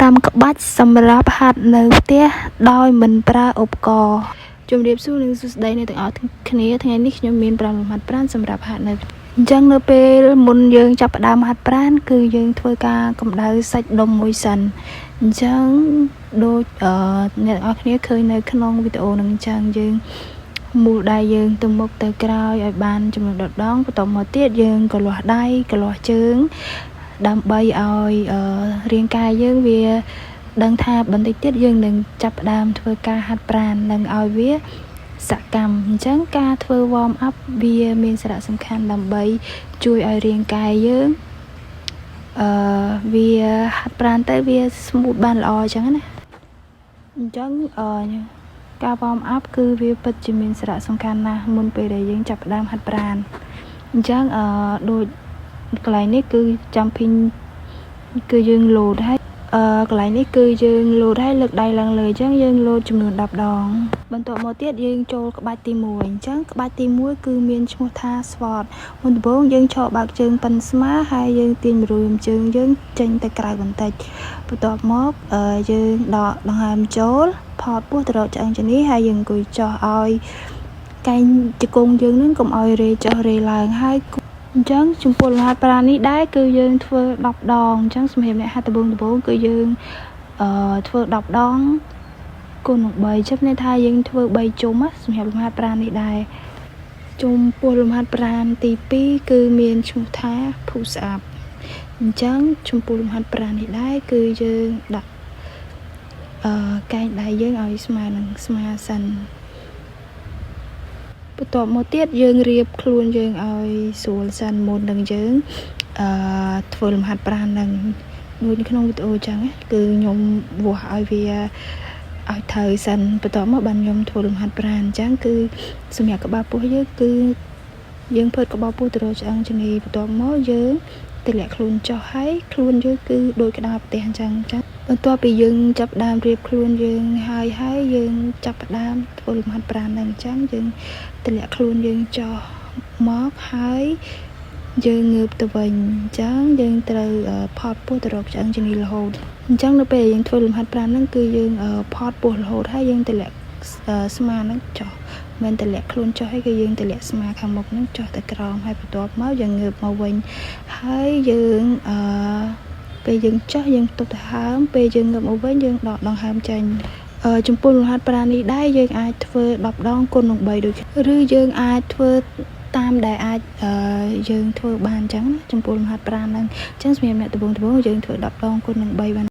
ដាំក្បាច់សម្រាប់ហាត់នៅផ្ទះដោយមិនប្រើឧបករណ៍ជំរាបសួរនិងសួស្តីអ្នកទាំងអស់គ្នាថ្ងៃនេះខ្ញុំមាន5លំហាត់ប្រាណសម្រាប់ហាត់នៅអញ្ចឹងនៅពេលមុនយើងចាប់ផ្ដើមហាត់ប្រាណគឺយើងធ្វើការកម្ដៅសាច់ដុំមួយសិនអញ្ចឹងដូចអ្នកទាំងអស់គ្នាឃើញនៅក្នុងវីដេអូនឹងអញ្ចឹងយើងមូលដៃយើងទៅមុខទៅក្រោយឲ្យបានចំនួន10ដងបន្ទាប់មកទៀតយើងកលាស់ដៃកលាស់ជើងដើម្បីឲ្យរាងកាយយើងវាដឹងថាបន្តិចទៀតយើងនឹងចាប់ផ្ដើមធ្វើការហាត់ប្រាណនិងឲ្យវាសកម្មអញ្ចឹងការធ្វើ warm up វាមានសារៈសំខាន់ដើម្បីជួយឲ្យរាងកាយយើងវាហាត់ប្រាណទៅវា smooth បានល្អអញ្ចឹងណាអញ្ចឹងការ warm up គឺវាពិតជាមានសារៈសំខាន់ណាស់មុនពេលដែលយើងចាប់ផ្ដើមហាត់ប្រាណអញ្ចឹងដូចកន្លែងនេះគឺ jumping គឺយើងលោតហើយកន្លែងនេះគឺយើងលោតហើយលើកដៃឡើងលើអញ្ចឹងយើងលោតចំនួន10ដងបន្ទាប់មកទៀតយើងចូលក្បាច់ទី1អញ្ចឹងក្បាច់ទី1គឺមានឈ្មោះថា SWOT មុនដំបូងយើងឈរបើកជើងប៉ិនស្មាហើយយើងទាញមួយជើងយើងចេញទៅក្រៅបន្តិចបន្ទាប់មកយើងដកដង្ហើមចូលផតពោះទៅរកឆ្អឹងជំនីហើយយើងអង្គុយចុះឲ្យកែងជង្គង់យើងនឹងកុំឲ្យរេចុះរេឡើងហើយអញ្ចឹងចំពោះលំហាត់ប្រាណនេះដែរគឺយើងធ្វើ10ដងអញ្ចឹងសម្រាប់អ្នកហាត់ដំបូងគឺយើងធ្វើ10ដងគុណនឹង3ចាប់ន័យថាយើងធ្វើ3ជុំសម្រាប់លំហាត់ប្រាណនេះដែរចំពោះលំហាត់ប្រាណទី2គឺមានឈ្មោះថា push up អញ្ចឹងចំពោះលំហាត់ប្រាណនេះដែរគឺយើងដាក់កែងដៃយើងឲ្យស្មើនឹងស្មាសិនបន្ទាប់មកទៀតយើងរៀបខ្លួនយើងឲ្យស្រួលសិនមុននឹងយើងធ្វើលំហាត់ប្រាណនឹងដូចក្នុងវីដេអូចឹងគឺខ្ញុំវាស់ឲ្យវាឲ្យត្រូវសិនបន្ទាប់មកបានខ្ញុំធ្វើលំហាត់ប្រាណអញ្ចឹងគឺសម្រាប់ក្បាលពោះយើងគឺយើងផើតក្បាលពោះទៅរកឆ្អឹងជំនីបន្ទាប់មកយើងទម្លាក់ខ្លួនចុះហើយខ្លួនយើងគឺដូចក្តារផ្ទះអញ្ចឹងបន្ទាប់ពីយើងចាប់ដើមរៀបខ្លួនយើងហើយយើងចាប់ផ្ដើមធ្វើលំហាត់ប្រាណនឹងអញ្ចឹងយើងទម្លាក់ខ្លួនយើងចុះមកហើយយើងងើបទៅវិញអញ្ចឹងយើងត្រូវផតពោះទៅរកឆ្អឹងជំនីរហូតអញ្ចឹងនៅពេលយើងធ្វើលំហាត់ប្រាណហ្នឹងគឺយើងផតពោះរហូតហើយយើងទម្លាក់ស្មាហ្នឹងចុះមិនទម្លាក់ខ្លួនចុះហើយគឺយើងទម្លាក់ស្មាខាងមុខហ្នឹងចុះទៅក្រោមហើយបន្ទាប់មកយើងងើបមកវិញហើយយើងពេលយើងចុះយើងទប់ដង្ហើមពេលយើងងើបមកវិញយើងដកដង្ហើមចេញចំពោះលំហាត់ប្រាណនេះដែរយើងអាចធ្វើ10ដងគុណនឹង3ដូចឬយើងអាចធ្វើតាមដែលអាចយើងធ្វើបានអញ្ចឹងណាចំពោះលំហាត់ប្រាណហ្នឹងអញ្ចឹងសម្រាប់អ្នកដំបូងយើងធ្វើ10ដងគុណនឹង3បាន